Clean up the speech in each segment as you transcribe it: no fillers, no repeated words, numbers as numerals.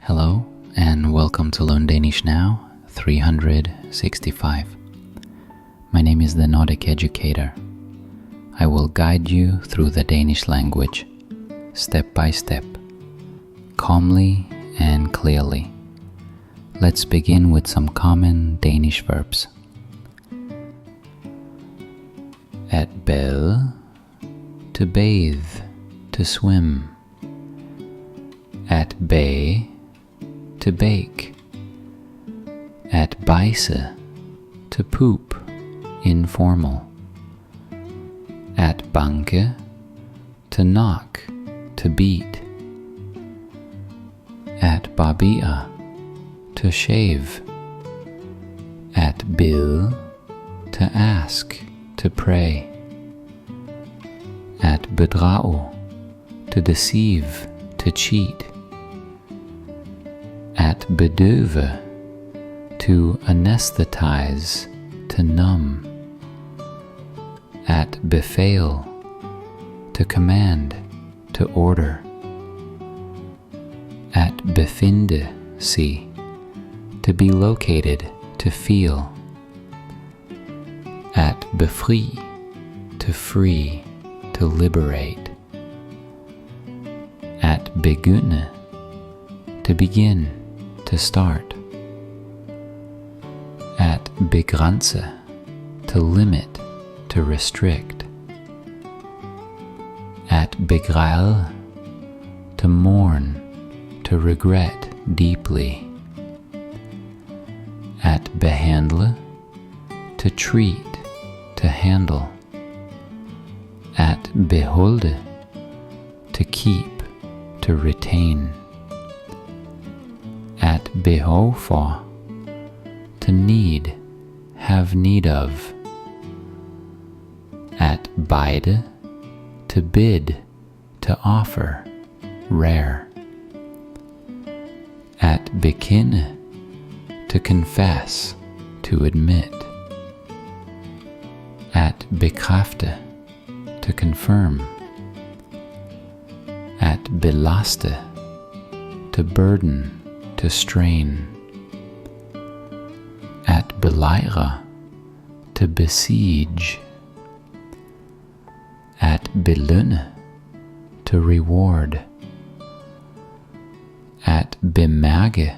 Hello and welcome to Learn Danish Now 365. My name is the Nordic Educator. I will guide you through the Danish language, step by step, calmly and clearly. Let's begin with some common Danish verbs. At bade, to bathe, to swim. At bage, to bake. At bajse, to poop, informal. At banke, to knock, to beat. At barbere, to shave. At bede, to ask, to pray. At bedrage, to deceive, to cheat. At bedøve, to anesthetize, to numb. At befale, to command, to order. At befinde sig, to be located, to feel. At befri, to free, to liberate. At begynde, to begin, to start. At begrænse, to limit, to restrict. At begræde, to mourn, to regret deeply. At behandle, to treat, to handle. At beholde, to keep, to retain. At behov for, to need, have need of. At bide, to bid, to offer, rare. At bekende, to confess, to admit. At bekræfte, to confirm. At belaste, to burden, to strain. At belejre, to besiege. At belønne, to reward. At bemærke,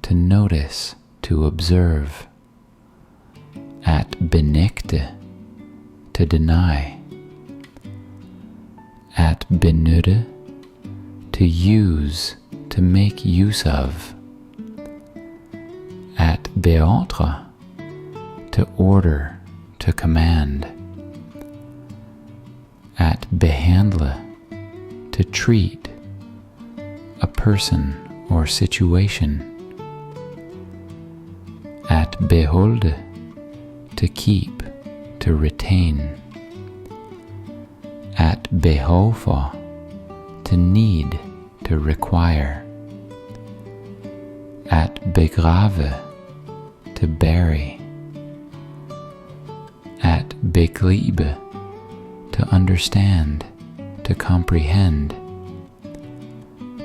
to notice, to observe. At benægte, to deny. At benytte, to use, to make use of. At beordre, to order, to command. At behandle, to treat, a person or situation. At beholde, to keep, to retain. At behov for, to need, to require. At begrave, to bury. At begribe, to understand, to comprehend.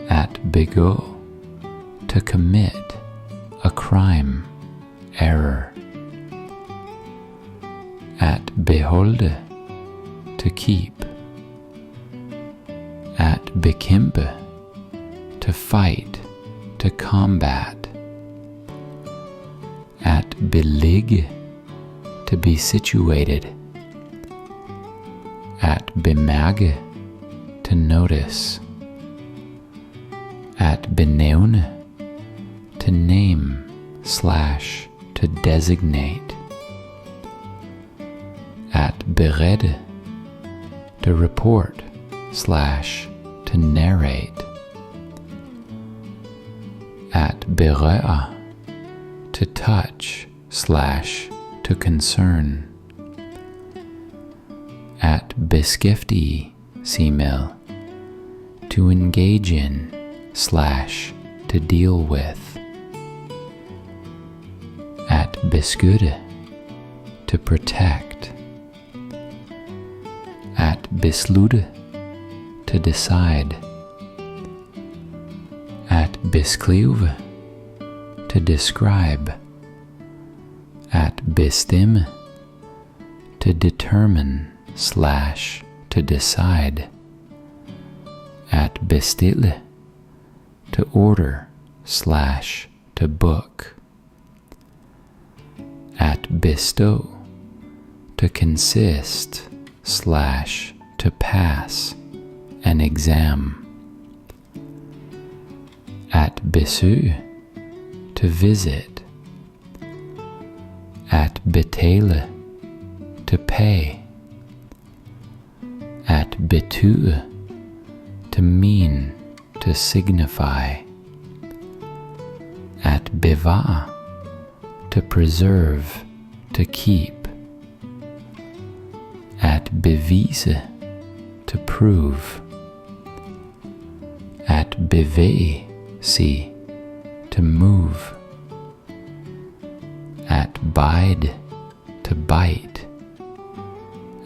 At begå, to commit, a crime, error. At beholde, to keep. At bekæmpe, to fight, to combat. At beligge, to be situated. At bemærke, to notice. At benævne, to name / to designate. At berette, to report / to narrate. At berøre, to touch / to concern. At beskæftige sig med, to engage in / to deal with. At beskytte, to protect. At beslutte, to decide. At beskrive, to describe. At bestemme, to determine / to decide. At bestille, to order / to book. At bestow, to consist / to pass an exam. At besøg, to visit. At betale, to pay. At betyde, to mean, to signify. At bevare, to preserve, to keep. At bevise, to prove. At bevæge sig, to move. At bide, to bite.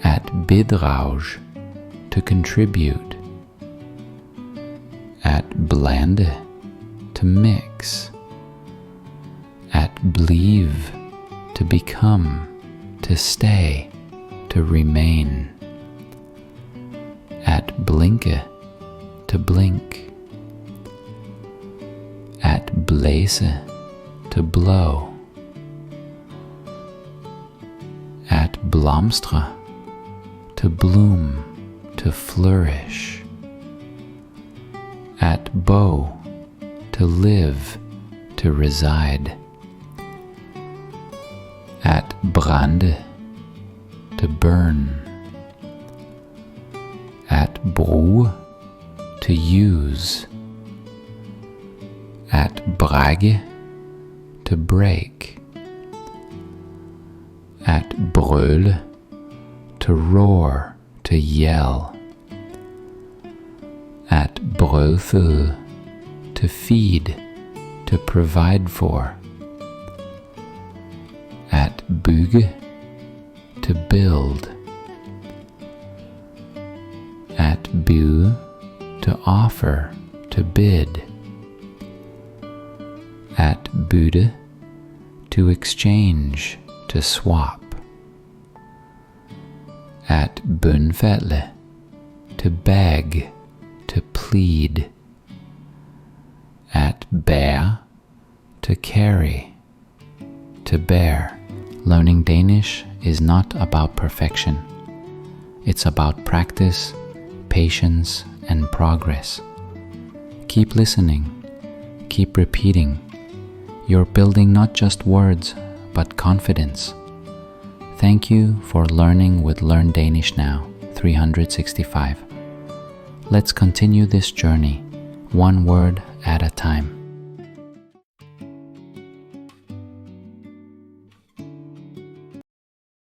At bidrage, to contribute. At blande, to mix. At blive, to become, to stay, to remain. At blinke, to blink. At blæse, to blow. At blomstre, to bloom, to flourish. At bo, to live, to reside. At brande, to burn. At bruge, to use. At brage, to break. At brøle, to roar, to yell. At brødføde, to feed, to provide for. At bygge, to build. At byde, to offer, to bid. At bytte, to exchange, to swap. At bønfalde, to beg, to plead. At bære, to carry, to bear. Learning Danish is not about perfection. It's about practice, patience, and progress. Keep listening. Keep repeating. You're building not just words, but confidence. Thank you for learning with Learn Danish Now 365. Let's continue this journey, one word at a time.